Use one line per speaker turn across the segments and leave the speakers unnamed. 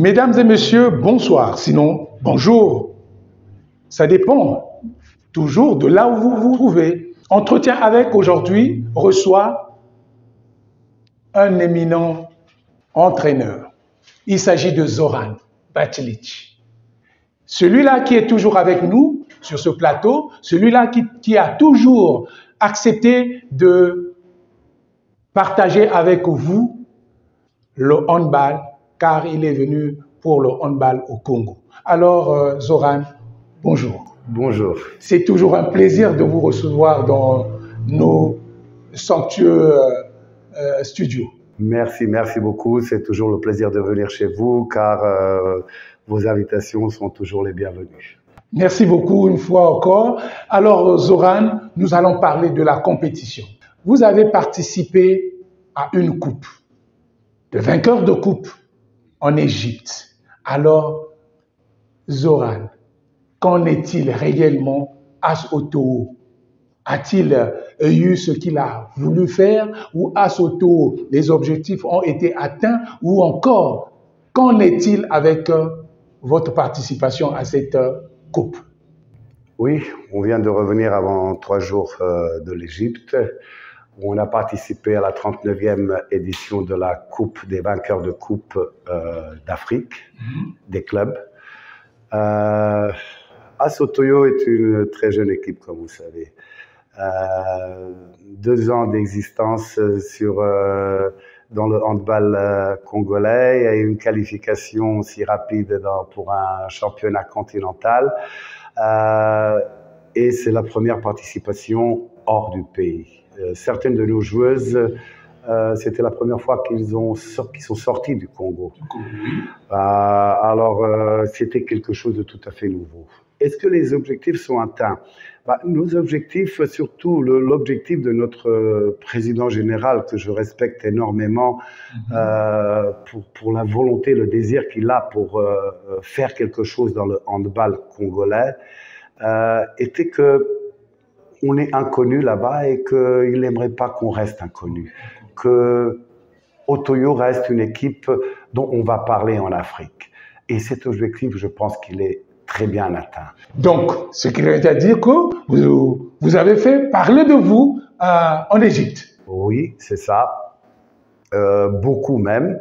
Mesdames et messieurs, bonsoir, sinon bonjour. Ça dépend toujours de là où vous vous trouvez. Entretien avec aujourd'hui reçoit un éminent entraîneur. Il s'agit de Zoran Bacilic. Celui-là qui est toujours avec nous sur ce plateau, celui-là qui a toujours accepté de partager avec vous le handball, car il est venu pour le handball au Congo. Alors, Zoran, bonjour.
Bonjour.
C'est toujours un plaisir de vous recevoir dans nos somptueux studios.
Merci beaucoup. C'est toujours le plaisir de venir chez vous, car vos invitations sont toujours les bienvenues.
Merci beaucoup une fois encore. Alors, Zoran, nous allons parler de la compétition. Vous avez participé à une coupe, de vainqueur de coupe en Égypte. Alors, Zoran, qu'en est-il réellement à Soto? A-t-il eu ce qu'il a voulu faire ou à Soto, les objectifs ont été atteints ou encore, qu'en est-il avec votre participation à cette coupe?
Oui, on vient de revenir avant 3 jours de l'Égypte, où on a participé à la 39e édition de la Coupe des vainqueurs de coupe d'Afrique, des clubs. AS Otoyo est une très jeune équipe, comme vous savez. 2 ans d'existence dans le handball congolais et une qualification aussi rapide pour un championnat continental. Et c'est la première participation hors du pays. Certaines de nos joueuses, c'était la première fois qu'ils sont sortis du Congo. Alors, c'était quelque chose de tout à fait nouveau. Est-ce que les objectifs sont atteints? Nos objectifs, surtout l'objectif de notre président général, que je respecte énormément pour la volonté, le désir qu'il a pour faire quelque chose dans le handball congolais, était que on est inconnu là-bas et qu'il n'aimerait pas qu'on reste inconnu. Que Otoyo reste une équipe dont on va parler en Afrique. Et cet objectif, je pense qu'il est très bien atteint.
Donc, ce qui veut dire que vous avez fait parler de vous en Égypte.
Oui, c'est ça. Beaucoup même.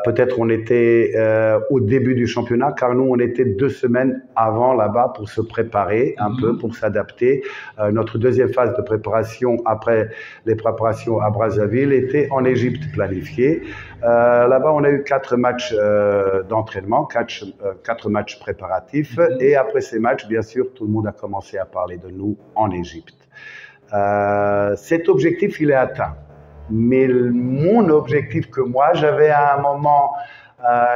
Peut-être on était au début du championnat, car nous, on était 2 semaines avant là-bas pour se préparer un peu, pour s'adapter. Notre deuxième phase de préparation, après les préparations à Brazzaville, était en Égypte planifiée. Là-bas, on a eu 4 matchs d'entraînement, 4 matchs préparatifs. Et après ces matchs, bien sûr, tout le monde a commencé à parler de nous en Égypte. Cet objectif, il est atteint. Mais mon objectif que moi j'avais à un moment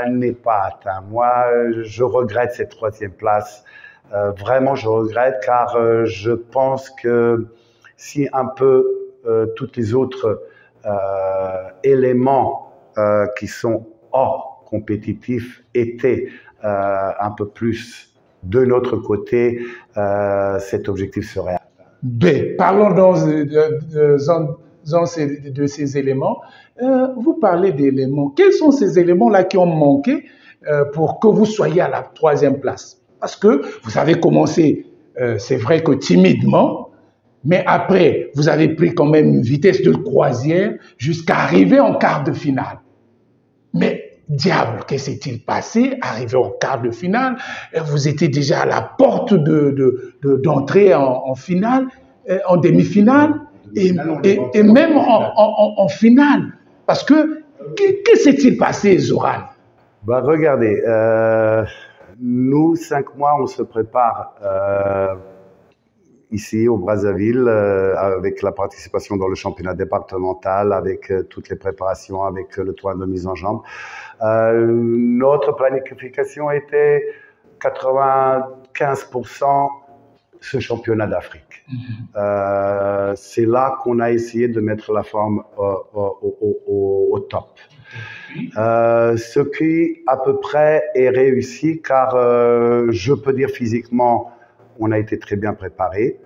n'est pas atteint. Moi, je regrette cette 3e place. Vraiment, je regrette, car je pense que si un peu tous les autres éléments qui sont hors compétitifs étaient un peu plus de notre côté, cet objectif serait atteint.
B. Parlons donc de ces éléments. Vous parlez d'éléments. Quels sont ces éléments-là qui ont manqué pour que vous soyez à la 3e place? Parce que vous avez commencé, c'est vrai que timidement, mais après, vous avez pris quand même une vitesse de croisière jusqu'à arriver en quart de finale. Mais diable, que s'est-il passé? Arrivé en quart de finale, vous étiez déjà à la porte d'entrer en finale, en demi-finale. Et même en finale. Parce que, que s'est-il passé, Zoran?
Regardez, nous, 5 mois, on se prépare ici au Brazzaville, avec la participation dans le championnat départemental, avec toutes les préparations, avec le tournoi de mise en jambe. Notre planification était 95% ce championnat d'Afrique. C'est là qu'on a essayé de mettre la forme au top. Ce qui à peu près est réussi, car je peux dire physiquement, on a été très bien préparés.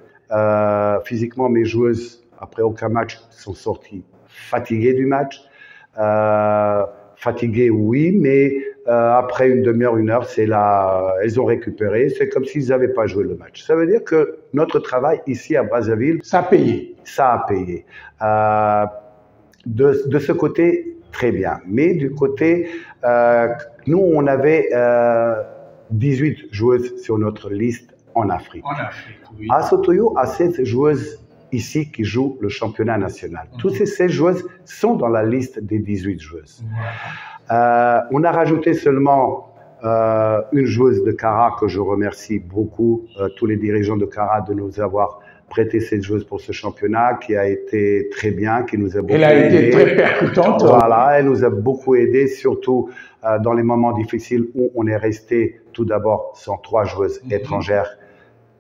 Physiquement, mes joueuses, après aucun match, sont sorties fatiguées du match. fatiguées, oui, mais après une demi-heure, une heure, elles ont récupéré. C'est comme s'ils n'avaient pas joué le match. Ça veut dire que notre travail ici à Brazzaville,
ça a payé.
Ça a payé. De ce côté, très bien. Mais du côté, nous, on avait 18 joueuses sur notre liste en Afrique.
En Afrique, oui.
AS Otoyo a 16 joueuses ici qui jouent le championnat national. Toutes ces 16 joueuses sont dans la liste des 18 joueuses. On a rajouté seulement une joueuse de Kara que je remercie beaucoup, tous les dirigeants de Kara de nous avoir prêté cette joueuse pour ce championnat qui a été très bien, qui nous a beaucoup aidé.
Elle a été très percutante.
Voilà, elle nous a beaucoup aidé, surtout dans les moments difficiles où on est resté tout d'abord sans 3 joueuses étrangères,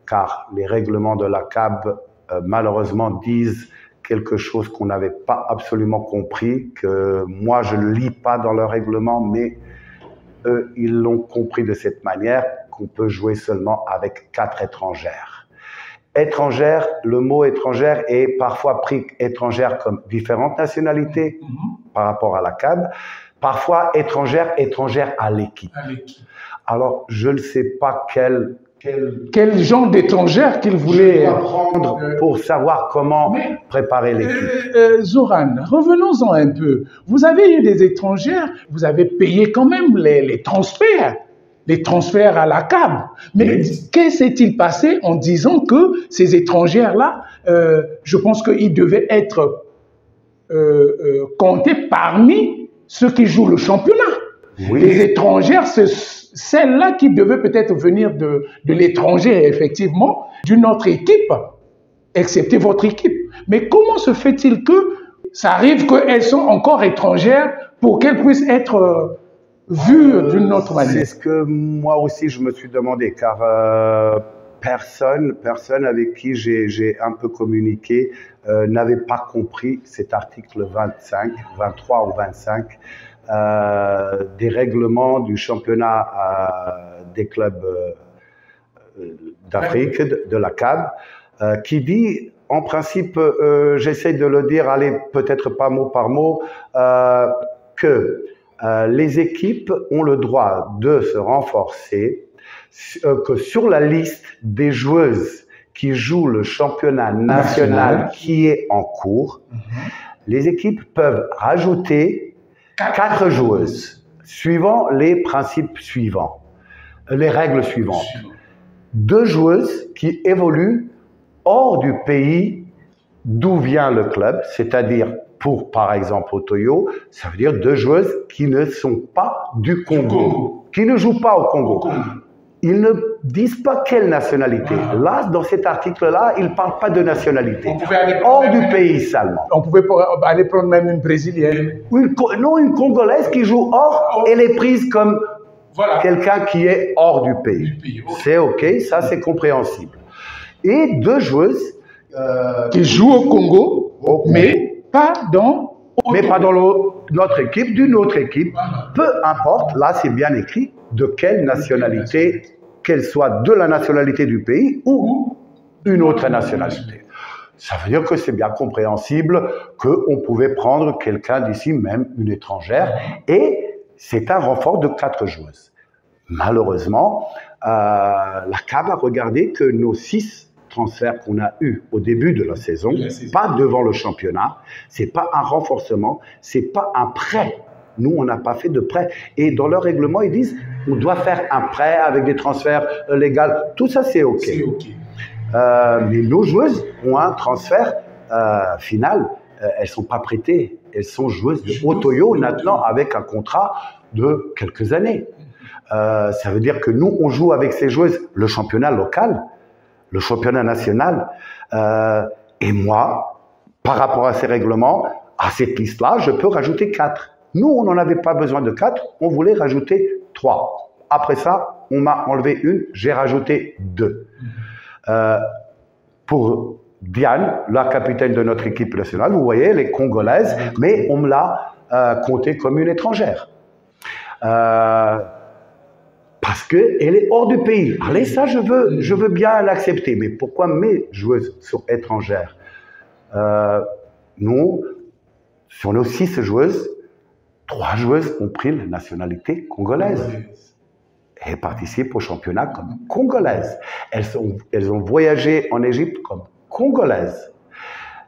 car les règlements de la CAB malheureusement disent quelque chose qu'on n'avait pas absolument compris, que moi je ne lis pas dans leur règlement, mais eux ils l'ont compris de cette manière, qu'on peut jouer seulement avec 4 étrangères. Étrangère, le mot étrangère est parfois pris étrangère comme différentes nationalités par rapport à la CAB, parfois étrangère à l'équipe. Alors je ne sais pas quel genre d'étrangère qu'il voulait prendre pour savoir comment préparer l'équipe.
Zoran, revenons-en un peu. Vous avez eu des étrangères, vous avez payé quand même les transferts à la CAB. Mais qu'est-ce s'est-il passé en disant que ces étrangères-là, je pense qu'ils devaient être comptés parmi ceux qui jouent le championnat. Oui. Les étrangères, c'est celles-là qui devaient peut-être venir de l'étranger, effectivement, d'une autre équipe, excepté votre équipe. Mais comment se fait-il que ça arrive qu'elles sont encore étrangères pour qu'elles puissent être vues d'une autre manière?
C'est ce que moi aussi je me suis demandé, car personne avec qui j'ai un peu communiqué n'avait pas compris cet article 25, 23 ou 25 des règlements du championnat des clubs d'Afrique, de la CAB, qui dit, en principe, j'essaie de le dire, allez, peut-être pas mot par mot, que les équipes ont le droit de se renforcer, que sur la liste des joueuses qui jouent le championnat national qui est en cours, les équipes peuvent rajouter 4 joueuses, suivant les principes suivants, les règles suivantes. 2 joueuses qui évoluent hors du pays d'où vient le club, c'est-à-dire pour, par exemple, Otoyo, ça veut dire 2 joueuses qui ne sont pas du Congo, qui ne jouent pas au Congo. Ils ne disent pas quelle nationalité. Là, dans cet article-là, ils ne parlent pas de nationalité. Hors du pays seulement.
On pouvait aller prendre même une Brésilienne.
Non, une Congolaise qui joue hors, elle est prise comme quelqu'un qui est hors du pays. C'est OK, ça c'est compréhensible. Et 2 joueuses
qui jouent au Congo, mais pas dans
notre équipe, d'une autre équipe. Peu importe, là c'est bien écrit, de quelle nationalité, qu'elle soit de la nationalité du pays ou une autre nationalité. Ça veut dire que c'est bien compréhensible qu'on pouvait prendre quelqu'un d'ici, même une étrangère, et c'est un renfort de 4 joueuses. Malheureusement, la CAB a regardé que nos 6 transferts qu'on a eus au début de la saison, pas devant le championnat, c'est pas un renforcement, c'est pas un prêt. Nous, on n'a pas fait de prêt. Et dans leur règlement, ils disent on doit faire un prêt avec des transferts légaux. Tout ça, c'est OK. Mais nos joueuses ont un transfert final. Elles ne sont pas prêtées. Elles sont joueuses de Otoyo maintenant avec un contrat de quelques années. Ça veut dire que nous, on joue avec ces joueuses le championnat local, le championnat national. Et moi, par rapport à ces règlements, à cette liste-là, je peux rajouter 4. Nous, on n'en avait pas besoin de 4, on voulait rajouter 3. Après ça, on m'a enlevé une, j'ai rajouté 2. Pour Diane, la capitaine de notre équipe nationale, vous voyez, elle est congolaise, mais on me l'a comptée comme une étrangère. Parce qu'elle est hors du pays. Allez, ça, je veux bien l'accepter. Mais pourquoi mes joueuses sont étrangères? Nous, sur nos 6 joueuses, 3 joueuses ont pris la nationalité congolaise et participent au championnat comme congolaises. Elles ont voyagé en Égypte comme congolaises.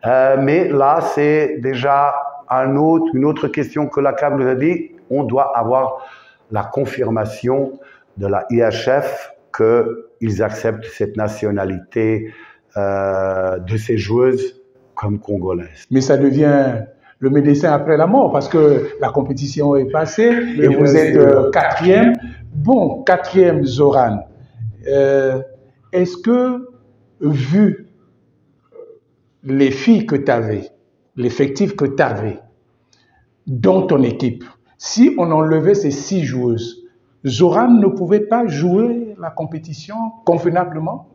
Mais là, c'est déjà une autre question que la CAF nous a dit. On doit avoir la confirmation de la IHF qu'ils acceptent cette nationalité de ces joueuses comme congolaises.
Mais ça devient le médecin après la mort parce que la compétition est passée et vous êtes quatrième. Bon, quatrième Zoran. Est-ce que, vu les filles que tu avais, l'effectif que tu avais dans ton équipe, si on enlevait ces 6 joueuses, Zoran ne pouvait pas jouer la compétition convenablement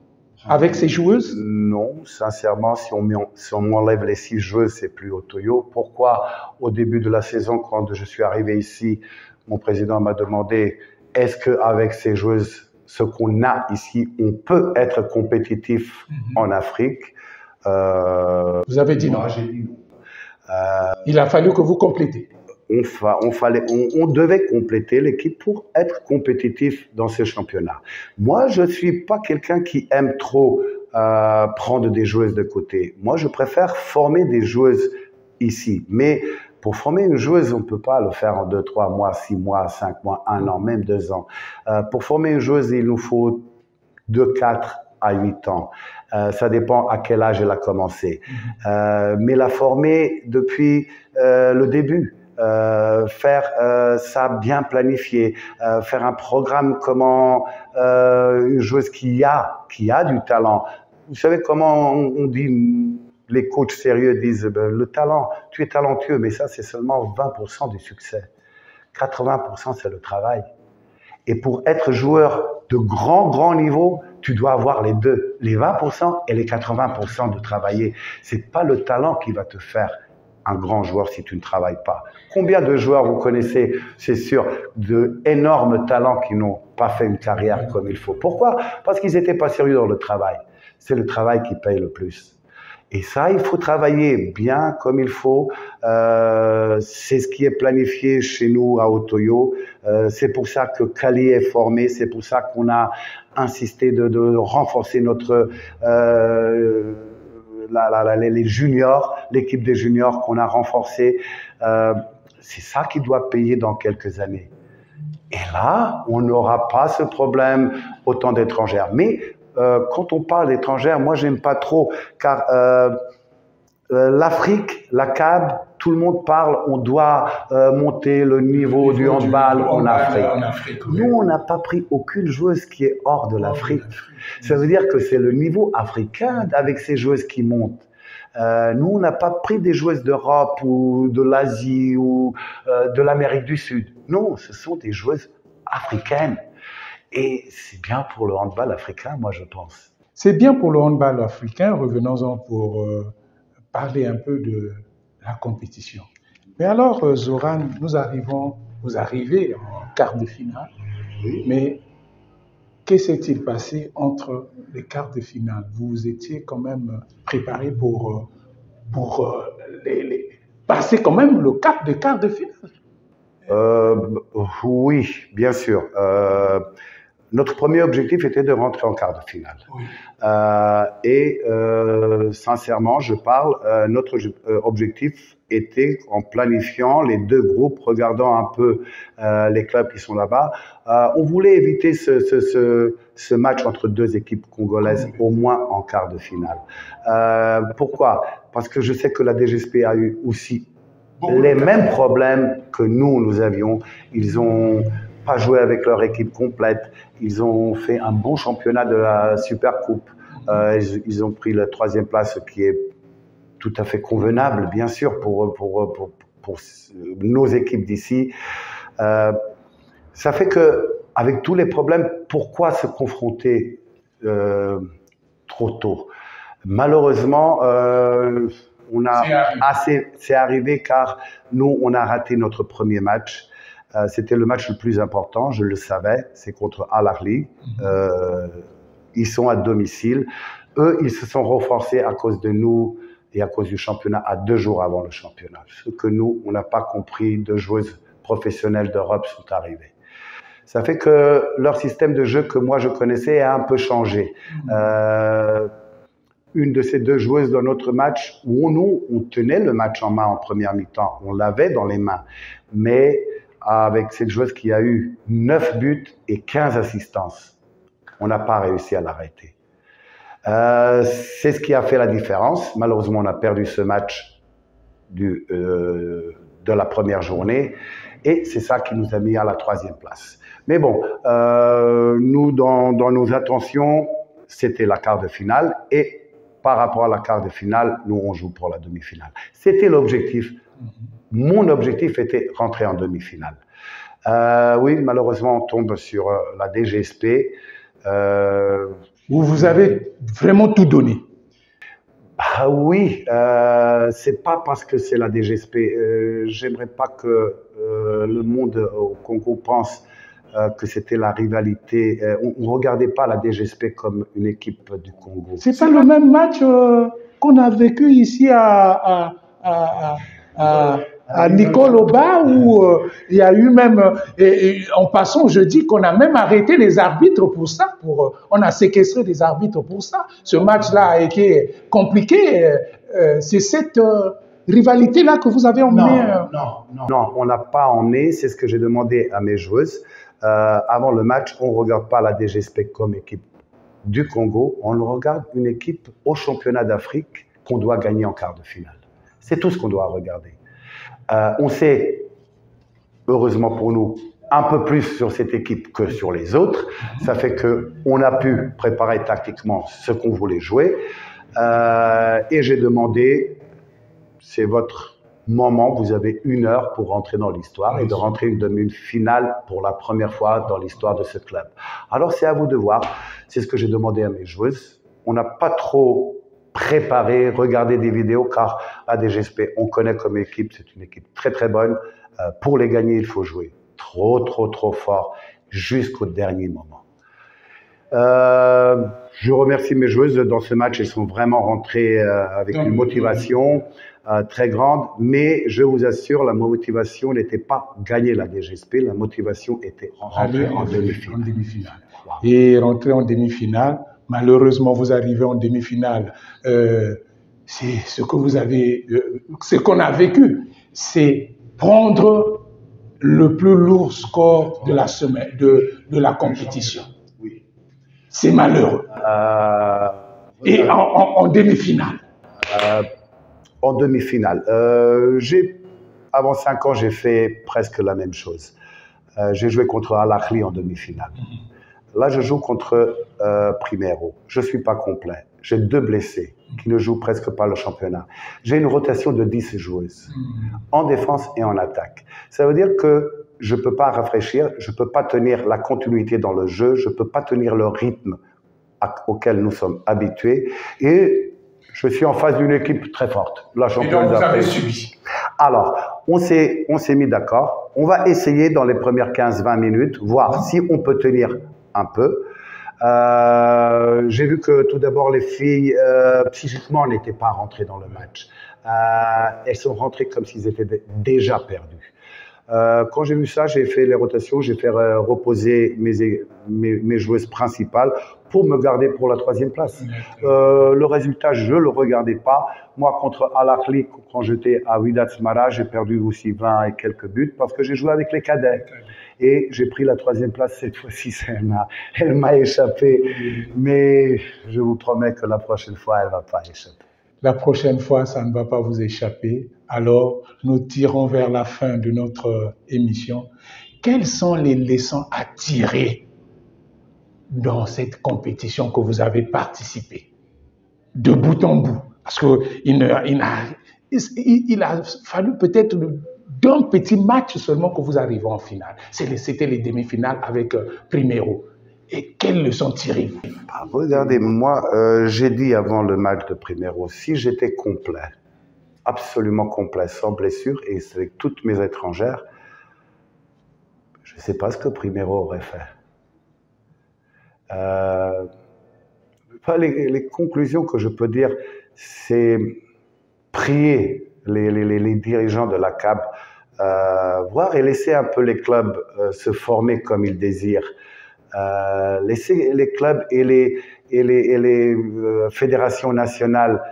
avec ces joueuses?
Non, sincèrement, si on m'enlève les 6 joueuses, c'est plus Otoyo. Pourquoi, au début de la saison, quand je suis arrivé ici, mon président m'a demandé est-ce qu'avec ces joueuses, ce qu'on a ici, on peut être compétitif en Afrique?
Vous avez dit non.
Moi, j'ai dit non.
Il a fallu que vous complétez.
On devait compléter l'équipe pour être compétitif dans ce championnat. Moi, je ne suis pas quelqu'un qui aime trop prendre des joueuses de côté. Moi, je préfère former des joueuses ici. Mais pour former une joueuse, on ne peut pas le faire en 2, 3 mois, 6 mois, 5 mois, 1 an, même 2 ans. Pour former une joueuse, il nous faut de 4 à 8 ans. Ça dépend à quel âge elle a commencé. Mais la former depuis le début. Faire ça bien planifié, faire un programme comment une joueuse qui a du talent. Vous savez comment on dit, les coachs sérieux disent le talent, tu es talentueux, mais ça c'est seulement 20% du succès. 80% c'est le travail. Et pour être joueur de grand niveau, tu dois avoir les deux, les 20% et les 80% de travailler. C'est pas le talent qui va te faire un grand joueur si tu ne travailles pas. Combien de joueurs vous connaissez, c'est sûr, d'énormes talents qui n'ont pas fait une carrière comme il faut. Pourquoi? Parce qu'ils n'étaient pas sérieux dans le travail. C'est le travail qui paye le plus. Et ça, il faut travailler bien comme il faut. C'est ce qui est planifié chez nous à Otoyo. C'est pour ça que Kali est formé. C'est pour ça qu'on a insisté de renforcer notre les juniors, l'équipe des juniors qu'on a renforcée. C'est ça qui doit payer dans quelques années. Et là, on n'aura pas ce problème autant d'étrangères. Mais quand on parle d'étrangères, moi, j'aime pas trop, car l'Afrique, la CAB, tout le monde parle, on doit monter le niveau du handball en Afrique. Nous, on n'a pas pris aucune joueuse qui est hors de l'Afrique. Ça veut dire que c'est le niveau africain avec ces joueuses qui montent. Nous, on n'a pas pris des joueuses d'Europe ou de l'Asie ou de l'Amérique du Sud. Non, ce sont des joueuses africaines. Et c'est bien pour le handball africain, moi, je pense.
C'est bien pour le handball africain. Revenons-en pour parler un peu de la compétition. Mais alors, Zoran, vous arrivez en quart de finale. Oui. Mais que s'est-il passé entre les quarts de finale? Vous étiez quand même préparé pour passer quand même le cap des quarts de finale.
Oui, bien sûr. Notre premier objectif était de rentrer en quart de finale. Oui. Sincèrement, je parle, notre objectif était, en planifiant les 2 groupes, regardant un peu les clubs qui sont là-bas, on voulait éviter ce match entre 2 équipes congolaises, au moins en quart de finale. Pourquoi? Parce que je sais que la DGSP a eu aussi les mêmes problèmes que nous avions. Ils ont pas joué avec leur équipe complète. Ils ont fait un bon championnat de la Super Coupe. Ils ont pris la 3e place, ce qui est tout à fait convenable, bien sûr, pour nos équipes d'ici. Ça fait que, avec tous les problèmes, pourquoi se confronter trop tôt? Malheureusement, c'est arrivé car nous, on a raté notre premier match. C'était le match le plus important, je le savais, c'est contre Al Ahly. Ils sont à domicile. Eux, ils se sont renforcés à cause de nous et à cause du championnat à 2 jours avant le championnat. Ce que nous, on n'a pas compris, 2 joueuses professionnels d'Europe sont arrivés. Ça fait que leur système de jeu que moi je connaissais a un peu changé. Une de ces deux joueuses dans notre match, où on tenait le match en main en première mi-temps, on l'avait dans les mains, mais avec cette joueuse qui a eu 9 buts et 15 assistances, on n'a pas réussi à l'arrêter. C'est ce qui a fait la différence. Malheureusement, on a perdu ce match de la première journée et c'est ça qui nous a mis à la 3e place. Mais bon, nous, dans nos intentions, c'était la quart de finale et par rapport à la quart de finale, nous, on joue pour la demi-finale. C'était l'objectif. Mon objectif était rentrer en demi-finale. Oui, malheureusement, on tombe sur la DGSP.
Où vous avez vraiment tout donné.
Ah oui, c'est pas parce que c'est la DGSP. J'aimerais pas que le monde au Congo pense que c'était la rivalité. On ne regardait pas la DGSP comme une équipe du Congo.
C'est pas le même match qu'on a vécu ici à Nicole Oba où il y a eu même, en passant, je dis qu'on a même arrêté les arbitres pour ça. On a séquestré des arbitres pour ça. Ce match-là a été compliqué. C'est cette rivalité-là que vous avez emmené.
Non, on n'a pas emmené. C'est ce que j'ai demandé à mes joueuses. Avant le match, on ne regarde pas la DGSP comme équipe du Congo. On regarde une équipe au championnat d'Afrique qu'on doit gagner en quart de finale. C'est tout ce qu'on doit regarder. On sait, heureusement pour nous, un peu plus sur cette équipe que sur les autres. Ça fait qu'on a pu préparer tactiquement ce qu'on voulait jouer. Et j'ai demandé, c'est votre moment, vous avez 1 heure pour rentrer dans l'histoire et de rentrer une demi-finale pour la première fois dans l'histoire de ce club. Alors c'est à vous de voir. C'est ce que j'ai demandé à mes joueuses. On n'a pas trop préparer, regarder des vidéos, car la DGSP, on connaît comme équipe, c'est une équipe très très bonne. Pour les gagner, il faut jouer trop fort jusqu'au dernier moment. Je remercie mes joueuses dans ce match, elles sont vraiment rentrées avec une motivation très grande, mais je vous assure, la motivation n'était pas gagner la DGSP, la motivation était rentrer en demi-finale.
Et rentrer en demi-finale, malheureusement, vous arrivez en demi-finale. C'est ce que vous avez, ce qu'on a vécu, c'est prendre le plus lourd score de la semaine, de la compétition.
Oui.
C'est malheureux. Et en demi-finale.
En demi-finale. Avant 5 ans, j'ai fait presque la même chose. J'ai joué contre Al Ahly en demi-finale. Là, je joue contre Primero. Je ne suis pas complet. J'ai 2 blessés qui ne jouent presque pas le championnat. J'ai une rotation de 10 joueuses en défense et en attaque. Ça veut dire que je ne peux pas rafraîchir, je ne peux pas tenir la continuité dans le jeu, je ne peux pas tenir le rythme auquel nous sommes habitués. Et je suis en face d'une équipe très forte, la championne d'Afrique.
Et donc, vous avez subi.
Alors, on s'est mis d'accord. On va essayer dans les premières 15-20 minutes, voir si on peut tenir un peu. J'ai vu que tout d'abord les filles psychiquement n'étaient pas rentrées dans le match. Elles sont rentrées comme s'ils étaient déjà perdus. Quand j'ai vu ça, j'ai fait les rotations, j'ai fait reposer mes joueuses principales pour me garder pour la 3e place. Le résultat, je le regardais pas. Moi, contre Al Ahly, quand j'étais à Wydad Smara, j'ai perdu aussi 20 et quelques buts parce que j'ai joué avec les cadets. Et j'ai pris la 3e place cette fois-ci, elle m'a échappé. Mais je vous promets que la prochaine fois, elle ne va pas échapper.
La prochaine fois, ça ne va pas vous échapper. Alors, nous tirons vers la fin de notre émission. Quelles sont les leçons à tirer dans cette compétition que vous avez participé, de bout en bout? Parce qu'il a fallu peut-être d'un petit match seulement que vous arrivez en finale. C'était les demi-finales avec Primero. Et quelles leçons tirez-vous?
Regardez, moi, j'ai dit avant le match de Primero, si j'étais complet, absolument complet, sans blessure, et avec toutes mes étrangères, je ne sais pas ce que Primero aurait fait. Les conclusions que je peux dire, c'est prier les dirigeants de la CAB voir et laisser un peu les clubs se former comme ils désirent. Laisser les clubs et les fédérations nationales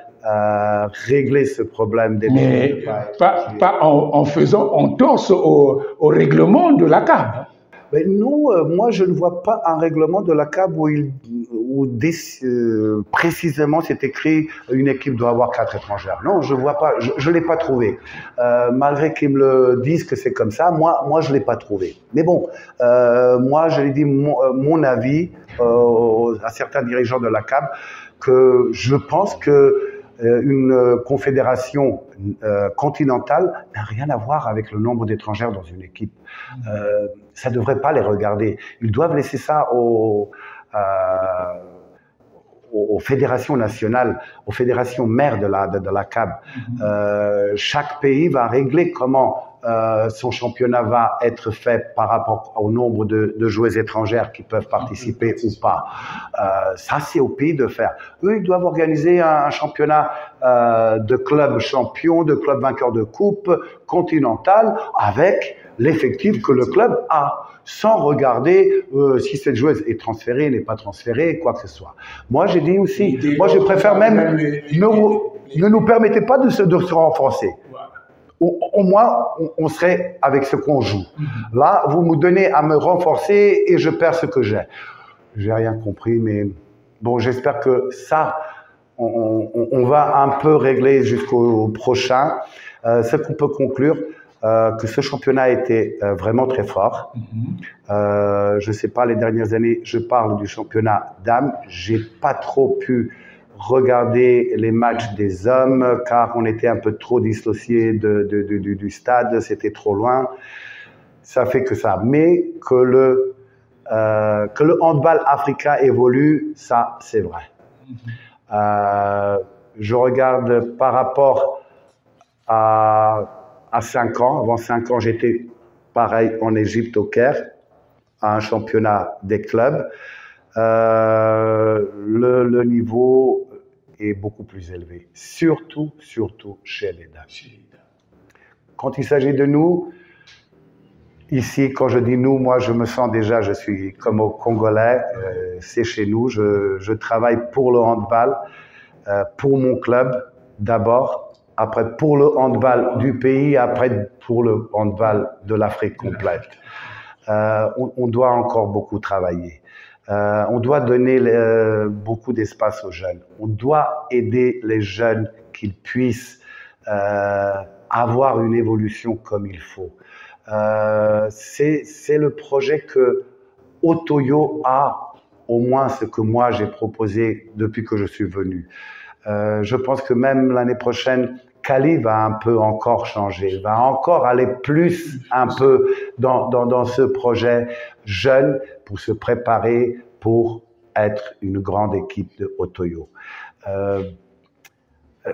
régler ce problème des
Mais pas en faisant entorse au règlement de la CAF.
Mais non, moi je ne vois pas un règlement de la CAB où précisément c'est écrit une équipe doit avoir 4 étrangères. Non, je vois pas, je l'ai pas trouvé. Malgré qu'ils me le disent que c'est comme ça, moi je l'ai pas trouvé. Mais bon, moi je l'ai dit mon avis à certains dirigeants de la CAB que je pense que une confédération continentale n'a rien à voir avec le nombre d'étrangères dans une équipe. Ça ne devrait pas les regarder. Ils doivent laisser ça aux fédérations nationales, aux fédérations mères de la CAB. Chaque pays va régler comment son championnat va être fait par rapport au nombre de joueuses étrangères qui peuvent participer ou pas. Ça, c'est au pays de faire. Eux, ils doivent organiser un championnat de clubs champions, de clubs vainqueurs de coupe continentale avec l'effectif que le club a, sans regarder si cette joueuse est transférée, n'est pas transférée, quoi que ce soit. Moi, j'ai dit aussi, moi, je préfère même ne nous permettez pas de se renforcer. Au moins, on serait avec ce qu'on joue. Là, vous me donnez à me renforcer et je perds ce que j'ai. J'ai rien compris, mais bon, j'espère que ça, on va un peu régler jusqu'au prochain. Ce qu'on peut conclure, que ce championnat a été vraiment très fort. Je ne sais pas, les dernières années, je parle du championnat dames. J'ai pas trop pu regarder les matchs des hommes car on était un peu trop dissociés du stade, c'était trop loin. Ça fait que ça. Mais que le handball africain évolue, ça c'est vrai. Je regarde par rapport à 5 ans. Avant 5 ans, j'étais pareil en Égypte, au Caire, à un championnat des clubs. Le niveau est beaucoup plus élevé, surtout chez les dames. Quand il s'agit de nous, ici, quand je dis nous, moi je me sens déjà, je suis comme au Congolais, c'est chez nous, je travaille pour le handball, pour mon club d'abord, après pour le handball du pays, après pour le handball de l'Afrique complète. On doit encore beaucoup travailler. On doit donner beaucoup d'espace aux jeunes. On doit aider les jeunes qu'ils puissent avoir une évolution comme il faut. C'est le projet que Otoyo a, au moins ce que moi j'ai proposé depuis que je suis venu. Je pense que même l'année prochaine, Cali va un peu encore changer, va encore aller plus un peu dans ce projet jeune pour se préparer pour être une grande équipe de Otoyo.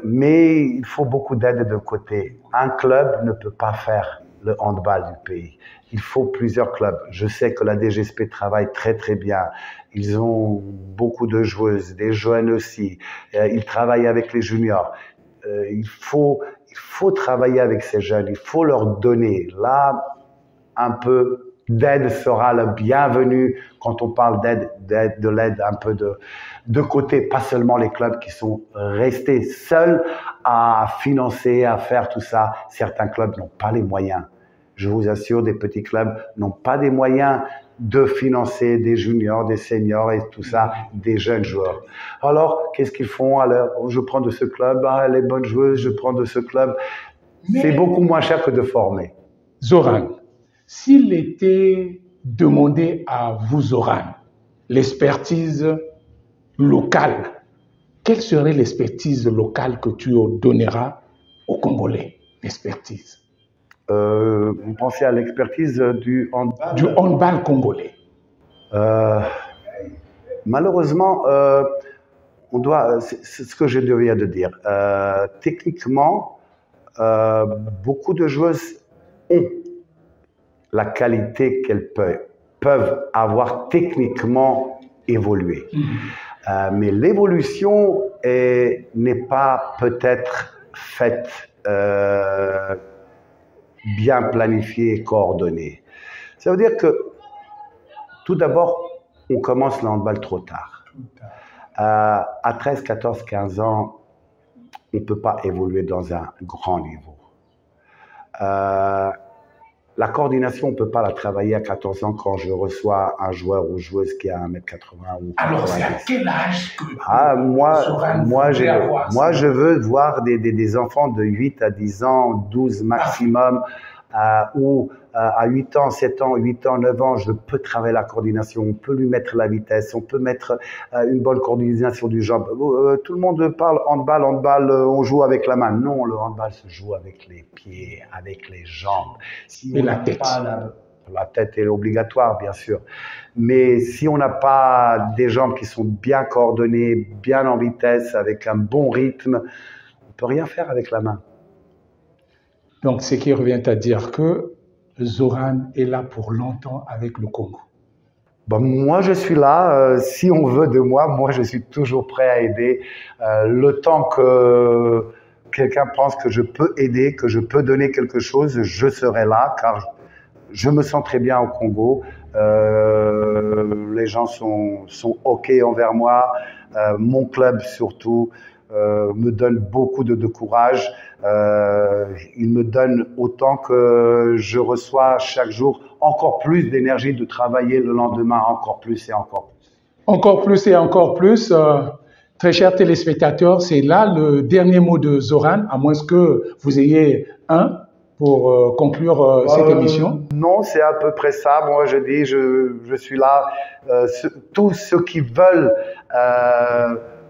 Mais il faut beaucoup d'aide de côté. Un club ne peut pas faire le handball du pays. Il faut plusieurs clubs. Je sais que la DGSP travaille très très bien. Ils ont beaucoup de joueuses, des jeunes aussi. Ils travaillent avec les juniors. Il faut travailler avec ces jeunes. Il faut leur donner. Là, un peu d'aide sera le bienvenu quand on parle de l'aide un peu de côté, pas seulement les clubs qui sont restés seuls à financer, à faire tout ça. Certains clubs n'ont pas les moyens. Je vous assure, des petits clubs n'ont pas des moyens de financer des juniors, des seniors et tout ça, des jeunes joueurs. Alors, qu'est-ce qu'ils font? Alors, je prends de ce club, les bonnes joueuses, je prends de ce club. C'est beaucoup moins cher que de former.
Zoran, s'il était demandé à vous, Zoran, l'expertise locale, quelle serait l'expertise locale que tu donneras aux Congolais? L'expertise.
Vous pensez à l'expertise du handball?
Du handball congolais.
Malheureusement, c'est ce que je viens de dire. Techniquement, beaucoup de joueuses ont la qualité qu'elles peuvent avoir techniquement évolué. Mais l'évolution n'est pas peut-être faite bien planifié et coordonné. Ça veut dire que, tout d'abord, on commence le handball trop tard. À 13, 14, 15 ans, on ne peut pas évoluer dans un grand niveau. La coordination, on ne peut pas la travailler à 14 ans quand je reçois un joueur ou joueuse qui a 1m80 ou 90.
Alors, c'est à quel âge que
moi, je veux voir des enfants de 8 à 10 ans, 12 maximum, ou à 8 ans, 7 ans, 8 ans, 9 ans, je peux travailler la coordination, on peut lui mettre la vitesse, on peut mettre une bonne coordination du jambe. Tout le monde parle handball, on joue avec la main. Non, le handball se joue avec les pieds, avec les jambes.
Et la tête.
La tête est obligatoire, bien sûr. Mais si on n'a pas des jambes qui sont bien coordonnées, bien en vitesse, avec un bon rythme, on ne peut rien faire avec la main.
Donc, ce qui revient à dire que Zoran est là pour longtemps avec le Congo.
Bon, moi, je suis là. Si on veut de moi, je suis toujours prêt à aider. Le temps que quelqu'un pense que je peux aider, que je peux donner quelque chose, je serai là, car je me sens très bien au Congo. Les gens sont OK envers moi. Mon club, surtout, me donne beaucoup de courage. Il me donne autant que je reçois chaque jour encore plus d'énergie de travailler le lendemain, encore plus et encore plus.
Encore plus et encore plus. Très chers téléspectateurs, c'est là le dernier mot de Zoran, à moins que vous ayez un pour conclure cette émission.
Non, c'est à peu près ça. Moi, je dis, je suis là. Tous ceux qui veulent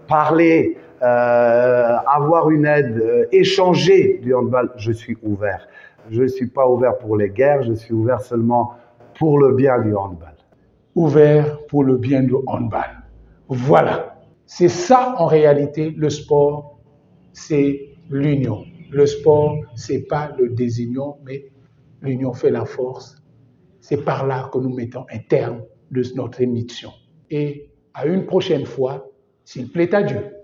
parler, avoir une aide, échanger du handball, je suis ouvert. Je ne suis pas ouvert pour les guerres, je suis ouvert seulement pour le bien du handball.
Ouvert pour le bien du handball. Voilà. C'est ça en réalité, le sport, c'est l'union. Le sport, c'est pas le désunion, mais l'union fait la force. C'est par là que nous mettons un terme de notre émission. Et à une prochaine fois, s'il plaît à Dieu.